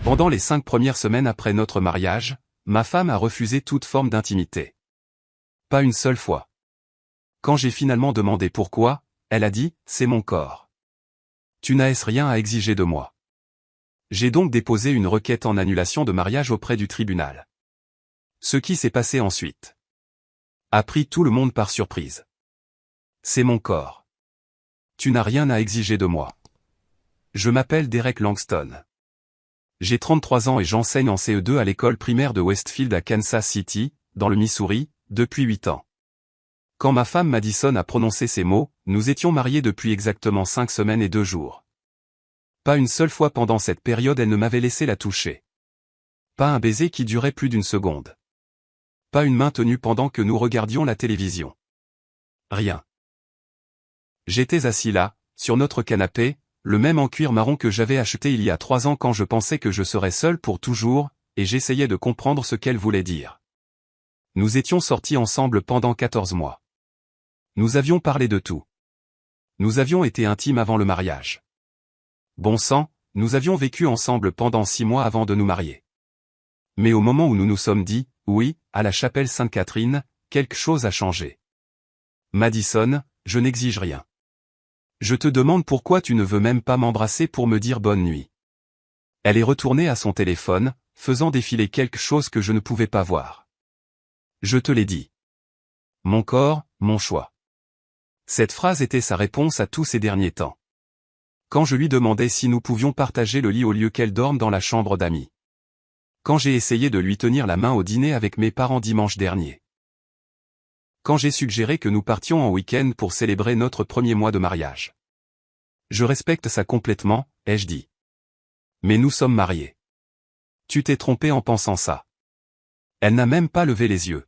Pendant les 5 premières semaines après notre mariage, ma femme a refusé toute forme d'intimité. Pas une seule fois. Quand j'ai finalement demandé pourquoi, elle a dit « c'est mon corps. Tu n'as rien à exiger de moi ». J'ai donc déposé une requête en annulation de mariage auprès du tribunal. Ce qui s'est passé ensuite a pris tout le monde par surprise. C'est mon corps. Tu n'as rien à exiger de moi. Je m'appelle Derek Langston. J'ai 33 ans et j'enseigne en CE2 à l'école primaire de Westfield à Kansas City, dans le Missouri, depuis 8 ans. Quand ma femme Madison a prononcé ces mots, nous étions mariés depuis exactement 5 semaines et 2 jours. Pas une seule fois pendant cette période elle ne m'avait laissé la toucher. Pas un baiser qui durait plus d'une seconde. Pas une main tenue pendant que nous regardions la télévision. Rien. J'étais assis là, sur notre canapé, le même en cuir marron que j'avais acheté il y a 3 ans quand je pensais que je serais seul pour toujours, et j'essayais de comprendre ce qu'elle voulait dire. Nous étions sortis ensemble pendant 14 mois. Nous avions parlé de tout. Nous avions été intimes avant le mariage. Bon sang, nous avions vécu ensemble pendant 6 mois avant de nous marier. Mais au moment où nous nous sommes dit, oui, à la chapelle Sainte-Catherine, quelque chose a changé. Madison, je n'exige rien. Je te demande pourquoi tu ne veux même pas m'embrasser pour me dire bonne nuit. Elle est retournée à son téléphone, faisant défiler quelque chose que je ne pouvais pas voir. Je te l'ai dit. Mon corps, mon choix. Cette phrase était sa réponse à tous ces derniers temps. Quand je lui demandais si nous pouvions partager le lit au lieu qu'elle dorme dans la chambre d'amis. Quand j'ai essayé de lui tenir la main au dîner avec mes parents dimanche dernier. Quand j'ai suggéré que nous partions en week-end pour célébrer notre premier mois de mariage. Je respecte ça complètement, ai-je dit. Mais nous sommes mariés. Tu t'es trompé en pensant ça. Elle n'a même pas levé les yeux.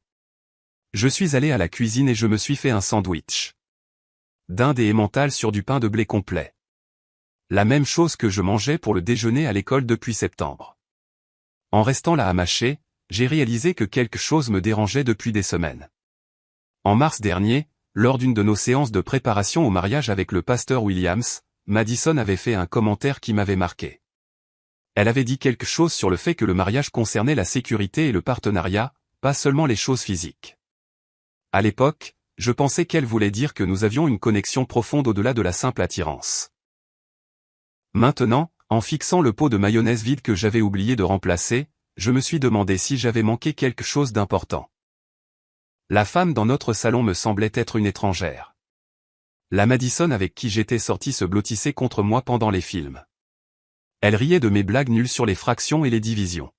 Je suis allé à la cuisine et je me suis fait un sandwich. Dinde et emmental sur du pain de blé complet. La même chose que je mangeais pour le déjeuner à l'école depuis septembre. En restant là à mâcher, j'ai réalisé que quelque chose me dérangeait depuis des semaines. En mars dernier, lors d'une de nos séances de préparation au mariage avec le pasteur Williams, Madison avait fait un commentaire qui m'avait marqué. Elle avait dit quelque chose sur le fait que le mariage concernait la sécurité et le partenariat, pas seulement les choses physiques. À l'époque, je pensais qu'elle voulait dire que nous avions une connexion profonde au-delà de la simple attirance. Maintenant, en fixant le pot de mayonnaise vide que j'avais oublié de remplacer, je me suis demandé si j'avais manqué quelque chose d'important. La femme dans notre salon me semblait être une étrangère. La Madison avec qui j'étais sorti se blottissait contre moi pendant les films. Elle riait de mes blagues nulles sur les fractions et les divisions.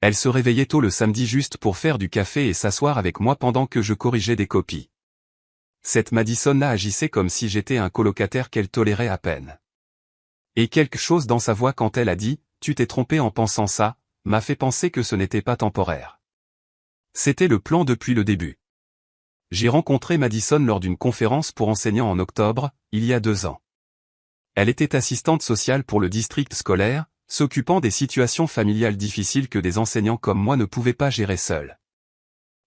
Elle se réveillait tôt le samedi juste pour faire du café et s'asseoir avec moi pendant que je corrigeais des copies. Cette Madison-là agissait comme si j'étais un colocataire qu'elle tolérait à peine. Et quelque chose dans sa voix quand elle a dit « Tu t'es trompé en pensant ça », m'a fait penser que ce n'était pas temporaire. C'était le plan depuis le début. J'ai rencontré Madison lors d'une conférence pour enseignants en octobre, il y a 2 ans. Elle était assistante sociale pour le district scolaire, s'occupant des situations familiales difficiles que des enseignants comme moi ne pouvaient pas gérer seuls.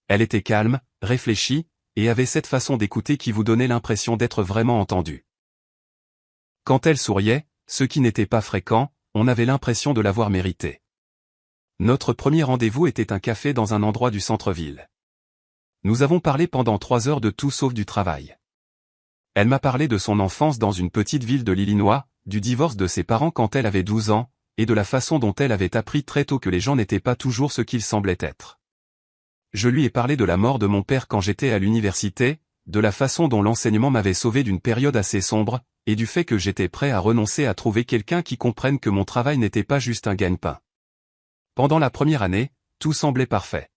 Elle était calme, réfléchie, et avait cette façon d'écouter qui vous donnait l'impression d'être vraiment entendue. Quand elle souriait, ce qui n'était pas fréquent, on avait l'impression de l'avoir mérité. Notre premier rendez-vous était un café dans un endroit du centre-ville. Nous avons parlé pendant 3 heures de tout sauf du travail. Elle m'a parlé de son enfance dans une petite ville de l'Illinois, du divorce de ses parents quand elle avait 12 ans, et de la façon dont elle avait appris très tôt que les gens n'étaient pas toujours ce qu'ils semblaient être. Je lui ai parlé de la mort de mon père quand j'étais à l'université, de la façon dont l'enseignement m'avait sauvé d'une période assez sombre, et du fait que j'étais prêt à renoncer à trouver quelqu'un qui comprenne que mon travail n'était pas juste un gagne-pain. Pendant la première année, tout semblait parfait.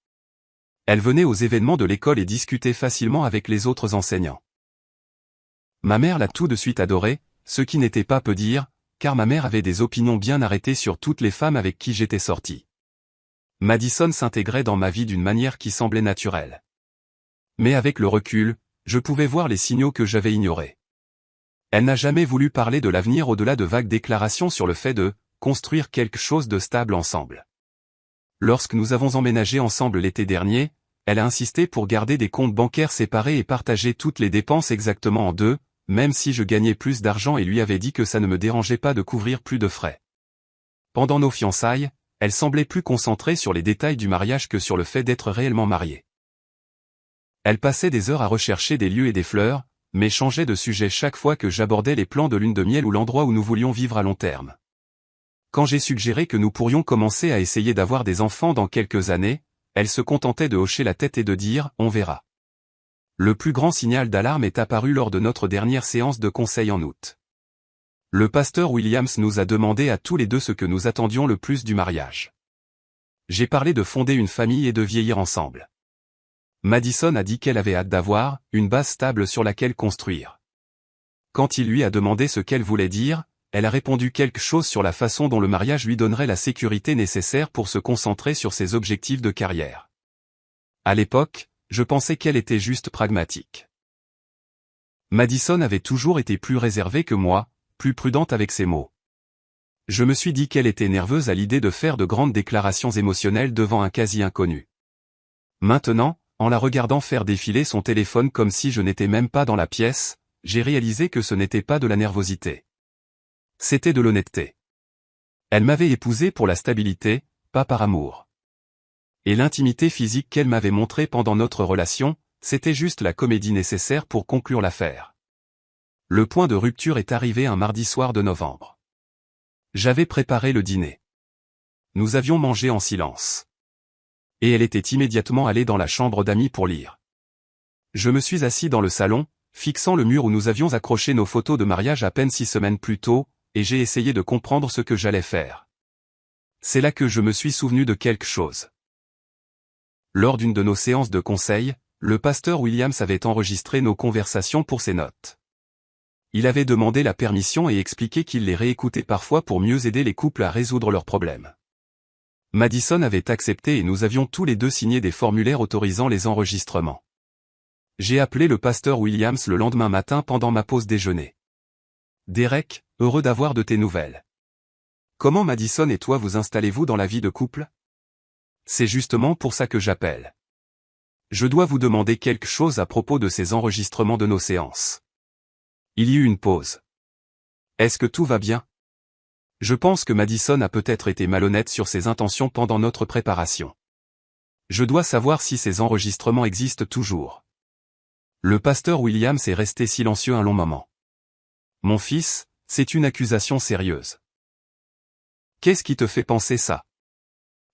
Elle venait aux événements de l'école et discutait facilement avec les autres enseignants. Ma mère l'a tout de suite adorée, ce qui n'était pas peu dire, car ma mère avait des opinions bien arrêtées sur toutes les femmes avec qui j'étais sorti. Madison s'intégrait dans ma vie d'une manière qui semblait naturelle. Mais avec le recul, je pouvais voir les signaux que j'avais ignorés. Elle n'a jamais voulu parler de l'avenir au-delà de vagues déclarations sur le fait de construire quelque chose de stable ensemble. Lorsque nous avons emménagé ensemble l'été dernier, elle a insisté pour garder des comptes bancaires séparés et partager toutes les dépenses exactement en 2, même si je gagnais plus d'argent et lui avait dit que ça ne me dérangeait pas de couvrir plus de frais. Pendant nos fiançailles, elle semblait plus concentrée sur les détails du mariage que sur le fait d'être réellement mariée. Elle passait des heures à rechercher des lieux et des fleurs, mais changeait de sujet chaque fois que j'abordais les plans de lune de miel ou l'endroit où nous voulions vivre à long terme. Quand j'ai suggéré que nous pourrions commencer à essayer d'avoir des enfants dans quelques années, elle se contentait de hocher la tête et de dire « on verra ». Le plus grand signal d'alarme est apparu lors de notre dernière séance de conseil en août. Le pasteur Williams nous a demandé à tous les deux ce que nous attendions le plus du mariage. J'ai parlé de fonder une famille et de vieillir ensemble. Madison a dit qu'elle avait hâte d'avoir une base stable sur laquelle construire. Quand il lui a demandé ce qu'elle voulait dire, elle a répondu quelque chose sur la façon dont le mariage lui donnerait la sécurité nécessaire pour se concentrer sur ses objectifs de carrière. À l'époque, je pensais qu'elle était juste pragmatique. Madison avait toujours été plus réservée que moi, plus prudente avec ses mots. Je me suis dit qu'elle était nerveuse à l'idée de faire de grandes déclarations émotionnelles devant un quasi-inconnu. Maintenant, en la regardant faire défiler son téléphone comme si je n'étais même pas dans la pièce, j'ai réalisé que ce n'était pas de la nervosité. C'était de l'honnêteté. Elle m'avait épousé pour la stabilité, pas par amour. Et l'intimité physique qu'elle m'avait montrée pendant notre relation, c'était juste la comédie nécessaire pour conclure l'affaire. Le point de rupture est arrivé un mardi soir de novembre. J'avais préparé le dîner. Nous avions mangé en silence. Et elle était immédiatement allée dans la chambre d'amis pour lire. Je me suis assis dans le salon, fixant le mur où nous avions accroché nos photos de mariage à peine 6 semaines plus tôt, et j'ai essayé de comprendre ce que j'allais faire. C'est là que je me suis souvenu de quelque chose. Lors d'une de nos séances de conseil, le pasteur Williams avait enregistré nos conversations pour ses notes. Il avait demandé la permission et expliqué qu'il les réécoutait parfois pour mieux aider les couples à résoudre leurs problèmes. Madison avait accepté et nous avions tous les deux signé des formulaires autorisant les enregistrements. J'ai appelé le pasteur Williams le lendemain matin pendant ma pause déjeuner. « Derek, heureux d'avoir de tes nouvelles. Comment Madison et toi vous installez-vous dans la vie de couple ? C'est justement pour ça que j'appelle. Je dois vous demander quelque chose à propos de ces enregistrements de nos séances. » Il y eut une pause. Est-ce que tout va bien ? Je pense que Madison a peut-être été malhonnête sur ses intentions pendant notre préparation. Je dois savoir si ces enregistrements existent toujours. Le pasteur Williams est resté silencieux un long moment. Mon fils, c'est une accusation sérieuse. Qu'est-ce qui te fait penser ça ?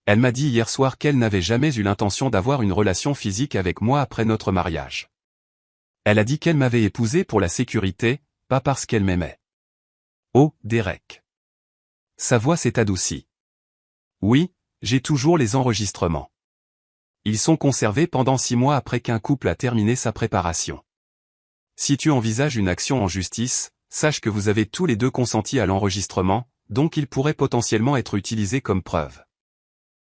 Elle m'a dit hier soir qu'elle n'avait jamais eu l'intention d'avoir une relation physique avec moi après notre mariage. Elle a dit qu'elle m'avait épousé pour la sécurité, pas parce qu'elle m'aimait. Oh, Derek. Sa voix s'est adoucie. Oui, j'ai toujours les enregistrements. Ils sont conservés pendant 6 mois après qu'un couple a terminé sa préparation. Si tu envisages une action en justice, sache que vous avez tous les deux consenti à l'enregistrement, donc il pourrait potentiellement être utilisé comme preuve.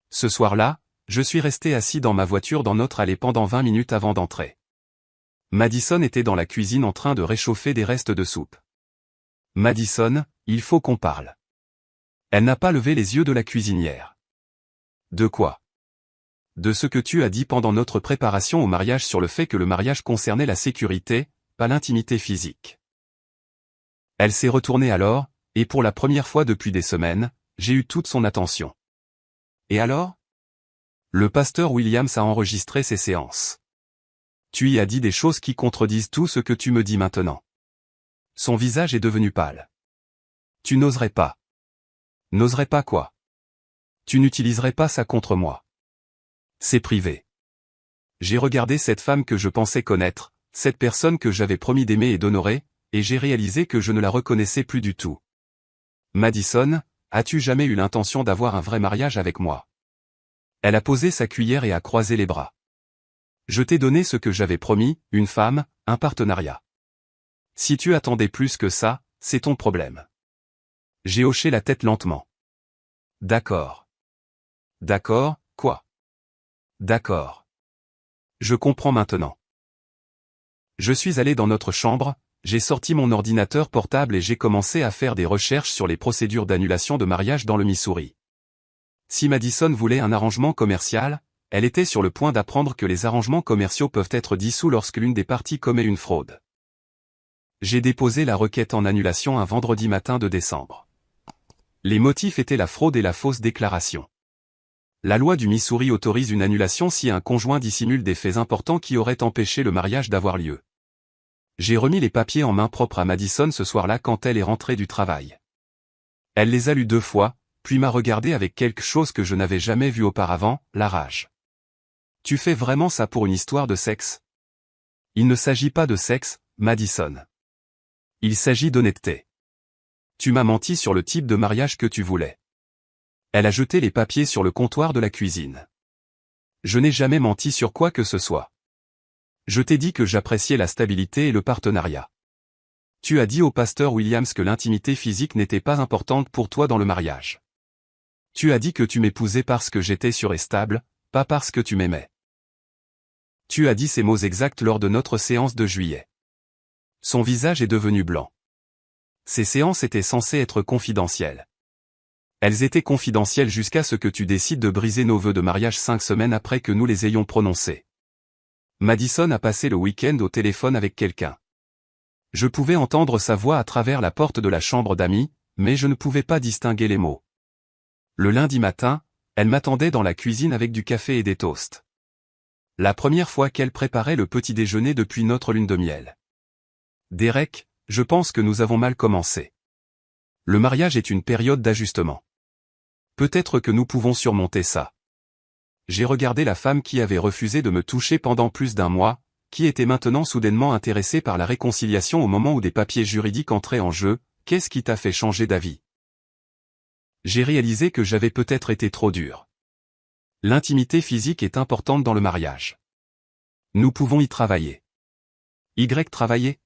Ce soir-là, je suis resté assis dans ma voiture dans notre allée pendant 20 minutes avant d'entrer. Madison était dans la cuisine en train de réchauffer des restes de soupe. Madison, il faut qu'on parle. Elle n'a pas levé les yeux de la cuisinière. De quoi ? De ce que tu as dit pendant notre préparation au mariage sur le fait que le mariage concernait la sécurité, pas l'intimité physique. Elle s'est retournée alors, et pour la première fois depuis des semaines, j'ai eu toute son attention. Et alors ? Le pasteur Williams a enregistré ses séances. Tu y as dit des choses qui contredisent tout ce que tu me dis maintenant. Son visage est devenu pâle. Tu n'oserais pas. N'oserais pas quoi ? Tu n'utiliserais pas ça contre moi. C'est privé. J'ai regardé cette femme que je pensais connaître, cette personne que j'avais promis d'aimer et d'honorer, et j'ai réalisé que je ne la reconnaissais plus du tout. Madison, as-tu jamais eu l'intention d'avoir un vrai mariage avec moi ? Elle a posé sa cuillère et a croisé les bras. Je t'ai donné ce que j'avais promis, une femme, un partenariat. Si tu attendais plus que ça, c'est ton problème. J'ai hoché la tête lentement. D'accord. D'accord, quoi ? D'accord. Je comprends maintenant. Je suis allé dans notre chambre, j'ai sorti mon ordinateur portable et j'ai commencé à faire des recherches sur les procédures d'annulation de mariage dans le Missouri. Si Madison voulait un arrangement commercial, elle était sur le point d'apprendre que les arrangements commerciaux peuvent être dissous lorsque l'une des parties commet une fraude. J'ai déposé la requête en annulation un vendredi matin de décembre. Les motifs étaient la fraude et la fausse déclaration. La loi du Missouri autorise une annulation si un conjoint dissimule des faits importants qui auraient empêché le mariage d'avoir lieu. J'ai remis les papiers en main propre à Madison ce soir-là quand elle est rentrée du travail. Elle les a lus 2 fois, puis m'a regardé avec quelque chose que je n'avais jamais vu auparavant, la rage. Tu fais vraiment ça pour une histoire de sexe? Il ne s'agit pas de sexe, Madison. Il s'agit d'honnêteté. Tu m'as menti sur le type de mariage que tu voulais. Elle a jeté les papiers sur le comptoir de la cuisine. Je n'ai jamais menti sur quoi que ce soit. Je t'ai dit que j'appréciais la stabilité et le partenariat. Tu as dit au pasteur Williams que l'intimité physique n'était pas importante pour toi dans le mariage. Tu as dit que tu m'épousais parce que j'étais sûr et stable, pas parce que tu m'aimais. Tu as dit ces mots exacts lors de notre séance de juillet. Son visage est devenu blanc. Ces séances étaient censées être confidentielles. Elles étaient confidentielles jusqu'à ce que tu décides de briser nos vœux de mariage 5 semaines après que nous les ayons prononcés. Madison a passé le week-end au téléphone avec quelqu'un. Je pouvais entendre sa voix à travers la porte de la chambre d'amis, mais je ne pouvais pas distinguer les mots. Le lundi matin, elle m'attendait dans la cuisine avec du café et des toasts. La première fois qu'elle préparait le petit déjeuner depuis notre lune de miel. Derek, je pense que nous avons mal commencé. Le mariage est une période d'ajustement. Peut-être que nous pouvons surmonter ça. J'ai regardé la femme qui avait refusé de me toucher pendant plus d'1 mois, qui était maintenant soudainement intéressée par la réconciliation au moment où des papiers juridiques entraient en jeu. Qu'est-ce qui t'a fait changer d'avis? J'ai réalisé que j'avais peut-être été trop dur. L'intimité physique est importante dans le mariage. Nous pouvons y travailler. Travailler?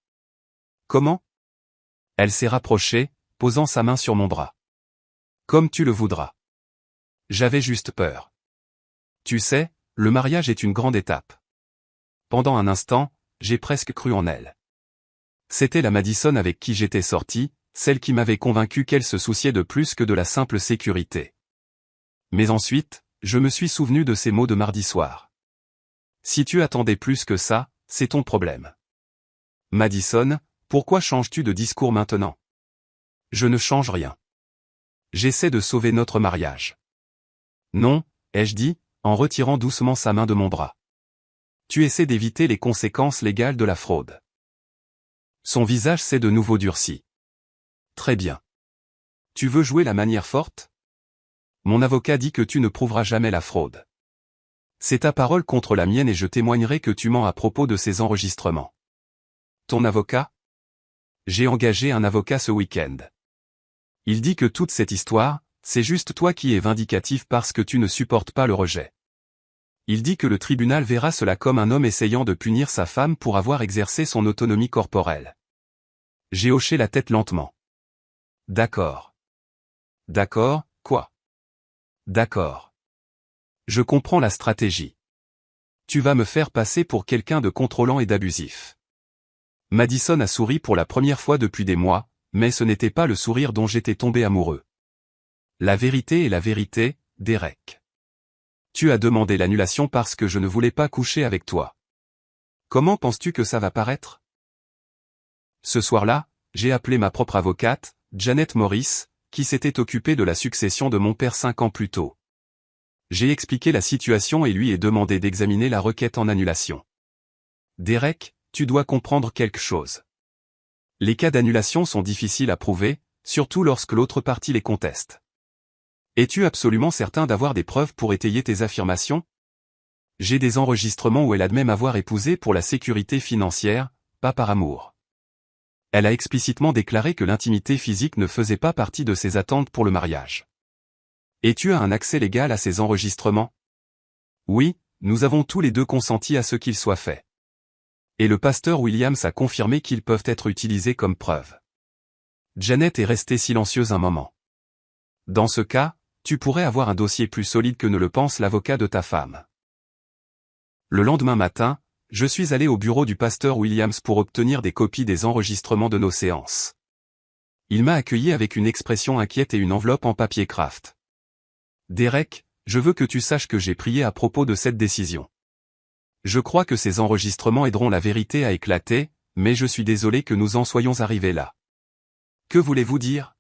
Comment? Elle s'est rapprochée, posant sa main sur mon bras. Comme tu le voudras. J'avais juste peur. Tu sais, le mariage est une grande étape. Pendant un instant, j'ai presque cru en elle. C'était la Madison avec qui j'étais sorti, celle qui m'avait convaincu qu'elle se souciait de plus que de la simple sécurité. Mais ensuite, je me suis souvenu de ces mots de mardi soir. Si tu attendais plus que ça, c'est ton problème. Madison, pourquoi changes-tu de discours maintenant? Je ne change rien. J'essaie de sauver notre mariage. Non, ai-je dit, en retirant doucement sa main de mon bras. Tu essaies d'éviter les conséquences légales de la fraude. Son visage s'est de nouveau durci. Très bien. Tu veux jouer la manière forte? Mon avocat dit que tu ne prouveras jamais la fraude. C'est ta parole contre la mienne et je témoignerai que tu mens à propos de ces enregistrements. Ton avocat? J'ai engagé un avocat ce week-end. Il dit que toute cette histoire, c'est juste toi qui es vindicatif parce que tu ne supportes pas le rejet. Il dit que le tribunal verra cela comme un homme essayant de punir sa femme pour avoir exercé son autonomie corporelle. J'ai hoché la tête lentement. D'accord. D'accord, quoi? D'accord. Je comprends la stratégie. Tu vas me faire passer pour quelqu'un de contrôlant et d'abusif. Madison a souri pour la première fois depuis des mois, mais ce n'était pas le sourire dont j'étais tombé amoureux. La vérité est la vérité, Derek. Tu as demandé l'annulation parce que je ne voulais pas coucher avec toi. Comment penses-tu que ça va paraître? Ce soir-là, j'ai appelé ma propre avocate, Janet Morris, qui s'était occupée de la succession de mon père 5 ans plus tôt. J'ai expliqué la situation et lui ai demandé d'examiner la requête en annulation. Derek, tu dois comprendre quelque chose. Les cas d'annulation sont difficiles à prouver, surtout lorsque l'autre partie les conteste. Es-tu absolument certain d'avoir des preuves pour étayer tes affirmations? J'ai des enregistrements où elle admet m'avoir épousé pour la sécurité financière, pas par amour. Elle a explicitement déclaré que l'intimité physique ne faisait pas partie de ses attentes pour le mariage. Et tu as un accès légal à ces enregistrements? Oui, nous avons tous les deux consenti à ce qu'ils soient faits. Et le pasteur Williams a confirmé qu'ils peuvent être utilisés comme preuve. Janet est restée silencieuse un moment. Dans ce cas, tu pourrais avoir un dossier plus solide que ne le pense l'avocat de ta femme. Le lendemain matin, je suis allé au bureau du pasteur Williams pour obtenir des copies des enregistrements de nos séances. Il m'a accueilli avec une expression inquiète et une enveloppe en papier craft. Derek, je veux que tu saches que j'ai prié à propos de cette décision. Je crois que ces enregistrements aideront la vérité à éclater, mais je suis désolé que nous en soyons arrivés là. Que voulez-vous dire?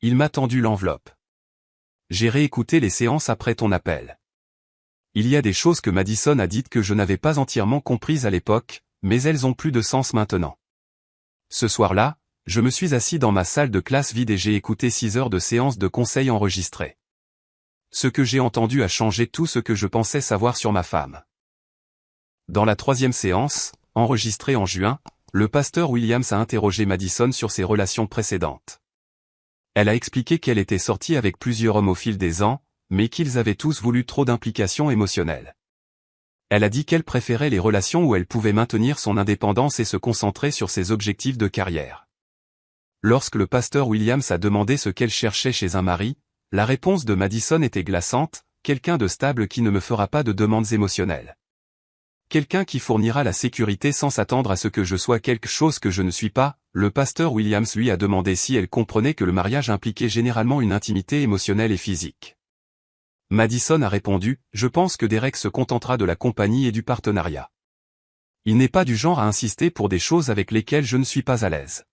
Il m'a tendu l'enveloppe. J'ai réécouté les séances après ton appel. Il y a des choses que Madison a dites que je n'avais pas entièrement comprises à l'époque, mais elles ont plus de sens maintenant. Ce soir-là, je me suis assis dans ma salle de classe vide et j'ai écouté 6 heures de séances de conseils enregistrées. Ce que j'ai entendu a changé tout ce que je pensais savoir sur ma femme. Dans la 3e séance, enregistrée en juin, le pasteur Williams a interrogé Madison sur ses relations précédentes. Elle a expliqué qu'elle était sortie avec plusieurs hommes au fil des ans, mais qu'ils avaient tous voulu trop d'implications émotionnelles. Elle a dit qu'elle préférait les relations où elle pouvait maintenir son indépendance et se concentrer sur ses objectifs de carrière. Lorsque le pasteur Williams a demandé ce qu'elle cherchait chez un mari, la réponse de Madison était glaçante, quelqu'un de stable qui ne me fera pas de demandes émotionnelles. Quelqu'un qui fournira la sécurité sans s'attendre à ce que je sois quelque chose que je ne suis pas. Le pasteur Williams lui a demandé si elle comprenait que le mariage impliquait généralement une intimité émotionnelle et physique. Madison a répondu, « Je pense que Derek se contentera de la compagnie et du partenariat. Il n'est pas du genre à insister pour des choses avec lesquelles je ne suis pas à l'aise. »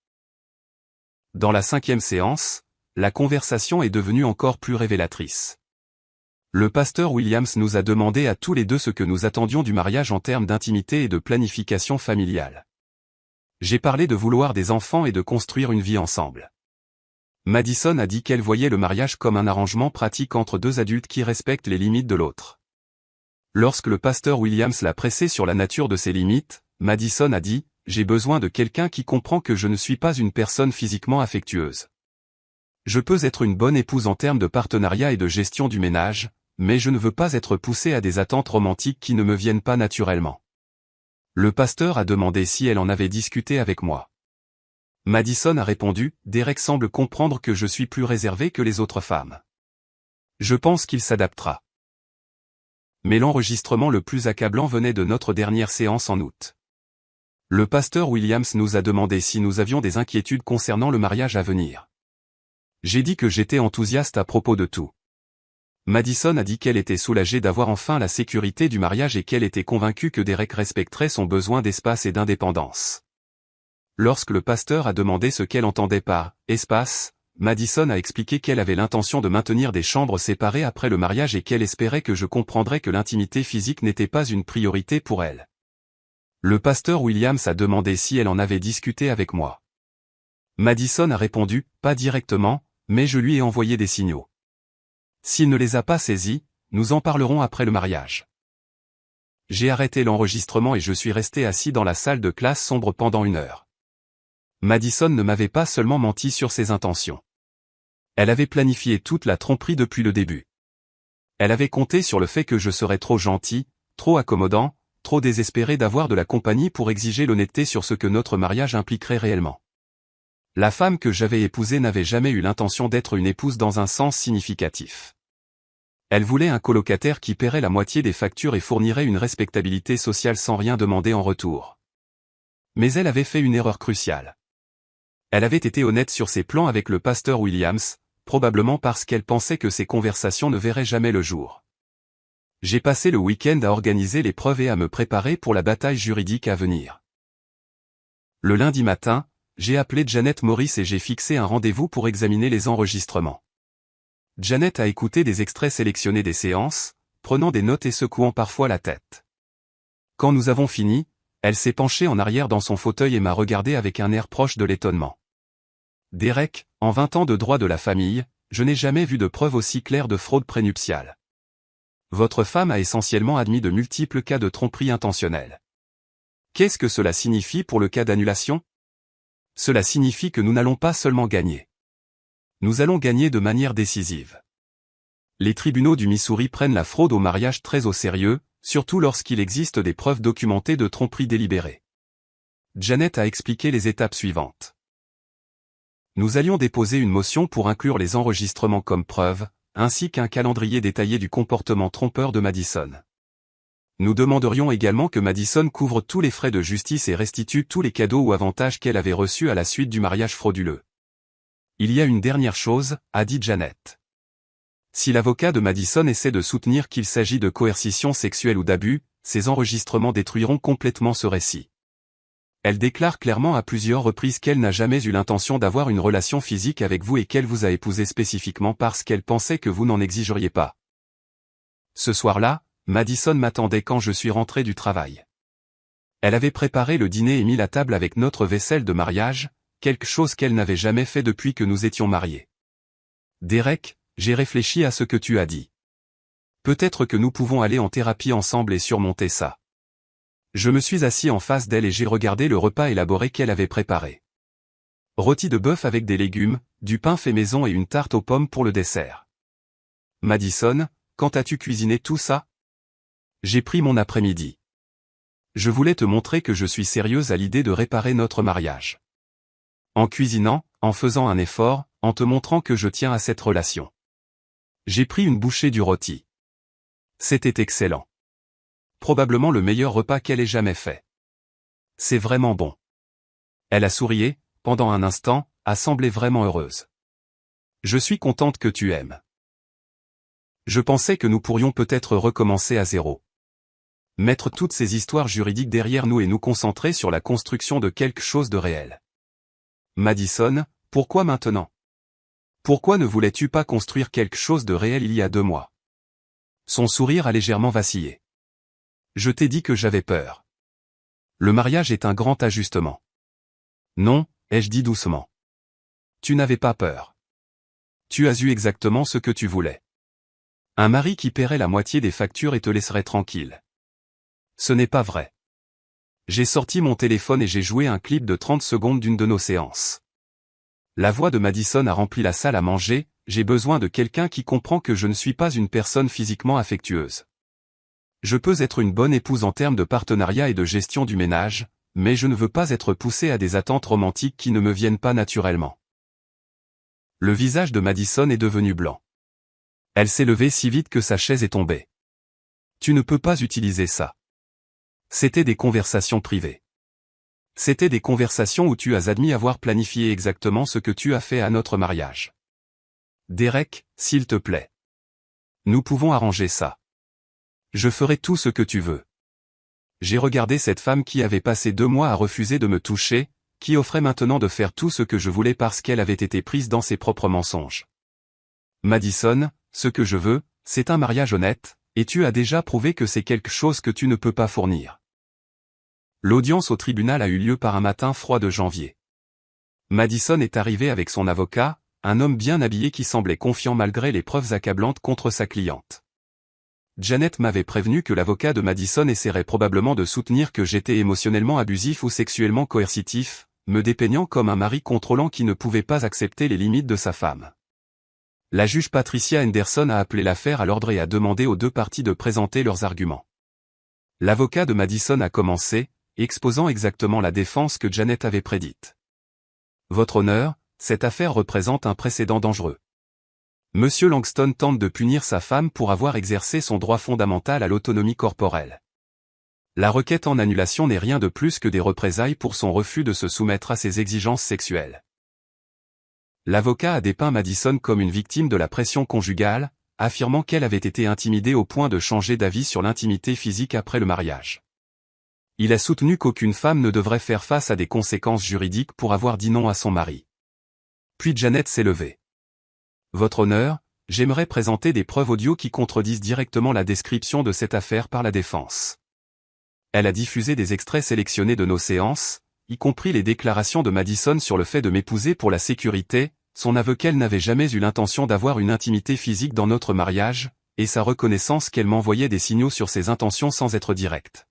Dans la 5e séance, la conversation est devenue encore plus révélatrice. Le pasteur Williams nous a demandé à tous les deux ce que nous attendions du mariage en termes d'intimité et de planification familiale. J'ai parlé de vouloir des enfants et de construire une vie ensemble. Madison a dit qu'elle voyait le mariage comme un arrangement pratique entre deux adultes qui respectent les limites de l'autre. Lorsque le pasteur Williams l'a pressé sur la nature de ses limites, Madison a dit, « J'ai besoin de quelqu'un qui comprend que je ne suis pas une personne physiquement affectueuse. Je peux être une bonne épouse en termes de partenariat et de gestion du ménage, mais je ne veux pas être poussée à des attentes romantiques qui ne me viennent pas naturellement. » Le pasteur a demandé si elle en avait discuté avec moi. Madison a répondu, « Derek semble comprendre que je suis plus réservée que les autres femmes. Je pense qu'il s'adaptera. » Mais l'enregistrement le plus accablant venait de notre dernière séance en août. Le pasteur Williams nous a demandé si nous avions des inquiétudes concernant le mariage à venir. J'ai dit que j'étais enthousiaste à propos de tout. Madison a dit qu'elle était soulagée d'avoir enfin la sécurité du mariage et qu'elle était convaincue que Derek respecterait son besoin d'espace et d'indépendance. Lorsque le pasteur a demandé ce qu'elle entendait par « espace », Madison a expliqué qu'elle avait l'intention de maintenir des chambres séparées après le mariage et qu'elle espérait que je comprendrais que l'intimité physique n'était pas une priorité pour elle. Le pasteur Williams a demandé si elle en avait discuté avec moi. Madison a répondu « Pas directement, mais je lui ai envoyé des signaux. S'il ne les a pas saisis, nous en parlerons après le mariage. » J'ai arrêté l'enregistrement et je suis resté assis dans la salle de classe sombre pendant 1 heure. Madison ne m'avait pas seulement menti sur ses intentions. Elle avait planifié toute la tromperie depuis le début. Elle avait compté sur le fait que je serais trop gentil, trop accommodant, trop désespéré d'avoir de la compagnie pour exiger l'honnêteté sur ce que notre mariage impliquerait réellement. La femme que j'avais épousée n'avait jamais eu l'intention d'être une épouse dans un sens significatif. Elle voulait un colocataire qui paierait la moitié des factures et fournirait une respectabilité sociale sans rien demander en retour. Mais elle avait fait une erreur cruciale. Elle avait été honnête sur ses plans avec le pasteur Williams, probablement parce qu'elle pensait que ces conversations ne verraient jamais le jour. J'ai passé le week-end à organiser les preuves et à me préparer pour la bataille juridique à venir. Le lundi matin, j'ai appelé Janet Morris et j'ai fixé un rendez-vous pour examiner les enregistrements. Janet a écouté des extraits sélectionnés des séances, prenant des notes et secouant parfois la tête. Quand nous avons fini, elle s'est penchée en arrière dans son fauteuil et m'a regardé avec un air proche de l'étonnement. « Derek, en 20 ans de droit de la famille, je n'ai jamais vu de preuve aussi claire de fraude prénuptiale. Votre femme a essentiellement admis de multiples cas de tromperie intentionnelle. Qu'est-ce que cela signifie pour le cas d'annulation ? Cela signifie que nous n'allons pas seulement gagner. Nous allons gagner de manière décisive. Les tribunaux du Missouri prennent la fraude au mariage très au sérieux, surtout lorsqu'il existe des preuves documentées de tromperie délibérée. » Janet a expliqué les étapes suivantes. Nous allions déposer une motion pour inclure les enregistrements comme preuve, ainsi qu'un calendrier détaillé du comportement trompeur de Madison. Nous demanderions également que Madison couvre tous les frais de justice et restitue tous les cadeaux ou avantages qu'elle avait reçus à la suite du mariage frauduleux. Il y a une dernière chose, a dit Janet. Si l'avocat de Madison essaie de soutenir qu'il s'agit de coercition sexuelle ou d'abus, ces enregistrements détruiront complètement ce récit. Elle déclare clairement à plusieurs reprises qu'elle n'a jamais eu l'intention d'avoir une relation physique avec vous et qu'elle vous a épousé spécifiquement parce qu'elle pensait que vous n'en exigeriez pas. Ce soir-là, Madison m'attendait quand je suis rentré du travail. Elle avait préparé le dîner et mis la table avec notre vaisselle de mariage, quelque chose qu'elle n'avait jamais fait depuis que nous étions mariés. Derek, j'ai réfléchi à ce que tu as dit. Peut-être que nous pouvons aller en thérapie ensemble et surmonter ça. Je me suis assis en face d'elle et j'ai regardé le repas élaboré qu'elle avait préparé. Rôti de bœuf avec des légumes, du pain fait maison et une tarte aux pommes pour le dessert. Madison, quand as-tu cuisiné tout ça? J'ai pris mon après-midi. Je voulais te montrer que je suis sérieuse à l'idée de réparer notre mariage. En cuisinant, en faisant un effort, en te montrant que je tiens à cette relation. J'ai pris une bouchée du rôti. C'était excellent. Probablement le meilleur repas qu'elle ait jamais fait. C'est vraiment bon. Elle a sourié, pendant un instant, a semblé vraiment heureuse. Je suis contente que tu aimes. Je pensais que nous pourrions peut-être recommencer à zéro. Mettre toutes ces histoires juridiques derrière nous et nous concentrer sur la construction de quelque chose de réel. Madison, pourquoi maintenant? Pourquoi ne voulais-tu pas construire quelque chose de réel il y a 2 mois? Son sourire a légèrement vacillé. Je t'ai dit que j'avais peur. Le mariage est un grand ajustement. Non, ai-je dit doucement. Tu n'avais pas peur. Tu as eu exactement ce que tu voulais. Un mari qui paierait la moitié des factures et te laisserait tranquille. Ce n'est pas vrai. J'ai sorti mon téléphone et j'ai joué un clip de 30 secondes d'une de nos séances. La voix de Madison a rempli la salle à manger, j'ai besoin de quelqu'un qui comprend que je ne suis pas une personne physiquement affectueuse. Je peux être une bonne épouse en termes de partenariat et de gestion du ménage, mais je ne veux pas être poussé à des attentes romantiques qui ne me viennent pas naturellement. Le visage de Madison est devenu blanc. Elle s'est levée si vite que sa chaise est tombée. Tu ne peux pas utiliser ça. C'était des conversations privées. C'était des conversations où tu as admis avoir planifié exactement ce que tu as fait à notre mariage. Derek, s'il te plaît. Nous pouvons arranger ça. Je ferai tout ce que tu veux. J'ai regardé cette femme qui avait passé 2 mois à refuser de me toucher, qui offrait maintenant de faire tout ce que je voulais parce qu'elle avait été prise dans ses propres mensonges. Madison, ce que je veux, c'est un mariage honnête, et tu as déjà prouvé que c'est quelque chose que tu ne peux pas fournir. L'audience au tribunal a eu lieu par un matin froid de janvier. Madison est arrivée avec son avocat, un homme bien habillé qui semblait confiant malgré les preuves accablantes contre sa cliente. Janet m'avait prévenu que l'avocat de Madison essaierait probablement de soutenir que j'étais émotionnellement abusif ou sexuellement coercitif, me dépeignant comme un mari contrôlant qui ne pouvait pas accepter les limites de sa femme. La juge Patricia Henderson a appelé l'affaire à l'ordre et a demandé aux 2 parties de présenter leurs arguments. L'avocat de Madison a commencé, exposant exactement la défense que Janet avait prédite. Votre honneur, cette affaire représente un précédent dangereux. Monsieur Langston tente de punir sa femme pour avoir exercé son droit fondamental à l'autonomie corporelle. La requête en annulation n'est rien de plus que des représailles pour son refus de se soumettre à ses exigences sexuelles. L'avocat a dépeint Madison comme une victime de la pression conjugale, affirmant qu'elle avait été intimidée au point de changer d'avis sur l'intimité physique après le mariage. Il a soutenu qu'aucune femme ne devrait faire face à des conséquences juridiques pour avoir dit non à son mari. Puis Janet s'est levée. Votre honneur, j'aimerais présenter des preuves audio qui contredisent directement la description de cette affaire par la défense. Elle a diffusé des extraits sélectionnés de nos séances, y compris les déclarations de Madison sur le fait de m'épouser pour la sécurité, son aveu qu'elle n'avait jamais eu l'intention d'avoir une intimité physique dans notre mariage, et sa reconnaissance qu'elle m'envoyait des signaux sur ses intentions sans être directe.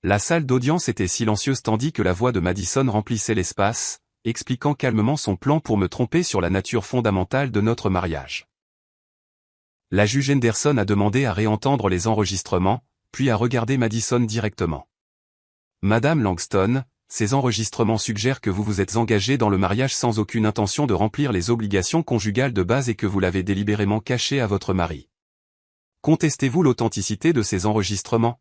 La salle d'audience était silencieuse tandis que la voix de Madison remplissait l'espace, expliquant calmement son plan pour me tromper sur la nature fondamentale de notre mariage. La juge Henderson a demandé à réentendre les enregistrements, puis à regarder Madison directement. Madame Langston, ces enregistrements suggèrent que vous vous êtes engagée dans le mariage sans aucune intention de remplir les obligations conjugales de base et que vous l'avez délibérément caché à votre mari. Contestez-vous l'authenticité de ces enregistrements?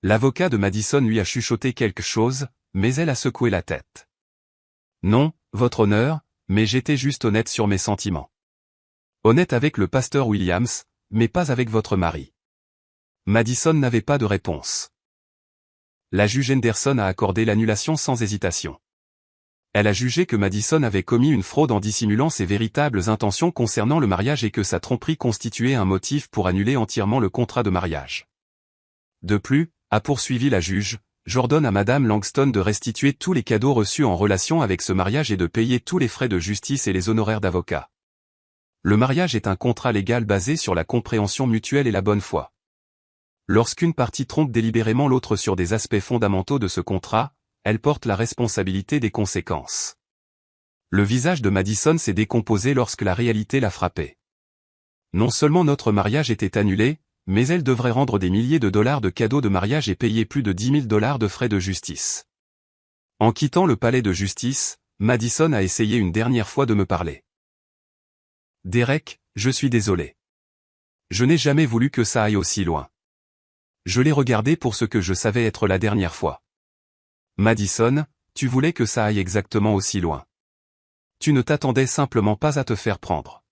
L'avocat de Madison lui a chuchoté quelque chose, mais elle a secoué la tête. Non, votre honneur, mais j'étais juste honnête sur mes sentiments. Honnête avec le pasteur Williams, mais pas avec votre mari. Madison n'avait pas de réponse. La juge Henderson a accordé l'annulation sans hésitation. Elle a jugé que Madison avait commis une fraude en dissimulant ses véritables intentions concernant le mariage et que sa tromperie constituait un motif pour annuler entièrement le contrat de mariage. De plus, a poursuivi la juge, j'ordonne à Madame Langston de restituer tous les cadeaux reçus en relation avec ce mariage et de payer tous les frais de justice et les honoraires d'avocat. Le mariage est un contrat légal basé sur la compréhension mutuelle et la bonne foi. Lorsqu'une partie trompe délibérément l'autre sur des aspects fondamentaux de ce contrat, elle porte la responsabilité des conséquences. Le visage de Madison s'est décomposé lorsque la réalité l'a frappé. Non seulement notre mariage était annulé, mais elle devrait rendre des milliers de dollars de cadeaux de mariage et payer plus de 10 000 dollars de frais de justice. En quittant le palais de justice, Madison a essayé une dernière fois de me parler. Derek, je suis désolé. Je n'ai jamais voulu que ça aille aussi loin. Je l'ai regardé pour ce que je savais être la dernière fois. Madison, tu voulais que ça aille exactement aussi loin. Tu ne t'attendais simplement pas à te faire prendre.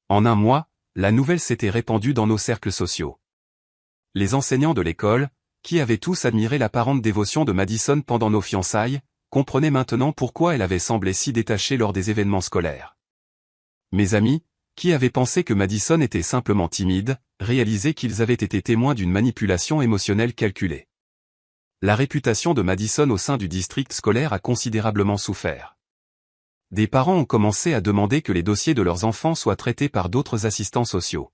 En un mois, la nouvelle s'était répandue dans nos cercles sociaux. Les enseignants de l'école, qui avaient tous admiré l'apparente dévotion de Madison pendant nos fiançailles, comprenaient maintenant pourquoi elle avait semblé si détachée lors des événements scolaires. Mes amis, qui avaient pensé que Madison était simplement timide, réalisaient qu'ils avaient été témoins d'une manipulation émotionnelle calculée. La réputation de Madison au sein du district scolaire a considérablement souffert. Des parents ont commencé à demander que les dossiers de leurs enfants soient traités par d'autres assistants sociaux.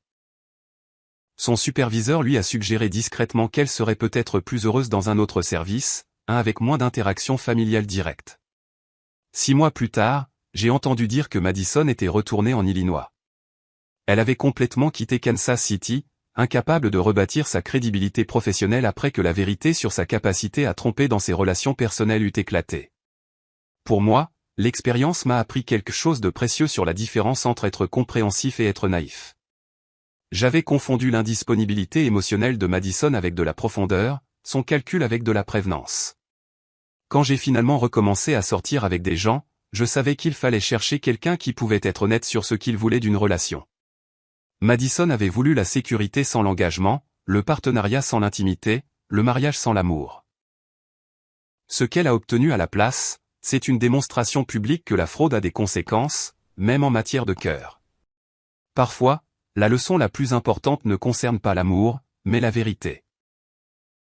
Son superviseur lui a suggéré discrètement qu'elle serait peut-être plus heureuse dans un autre service, un avec moins d'interactions familiales directes. 6 mois plus tard, j'ai entendu dire que Madison était retournée en Illinois. Elle avait complètement quitté Kansas City, incapable de rebâtir sa crédibilité professionnelle après que la vérité sur sa capacité à tromper dans ses relations personnelles eût éclaté. Pour moi, l'expérience m'a appris quelque chose de précieux sur la différence entre être compréhensif et être naïf. J'avais confondu l'indisponibilité émotionnelle de Madison avec de la profondeur, son calcul avec de la prévenance. Quand j'ai finalement recommencé à sortir avec des gens, je savais qu'il fallait chercher quelqu'un qui pouvait être honnête sur ce qu'il voulait d'une relation. Madison avait voulu la sécurité sans l'engagement, le partenariat sans l'intimité, le mariage sans l'amour. Ce qu'elle a obtenu à la place, c'est une démonstration publique que la fraude a des conséquences, même en matière de cœur. Parfois, la leçon la plus importante ne concerne pas l'amour, mais la vérité.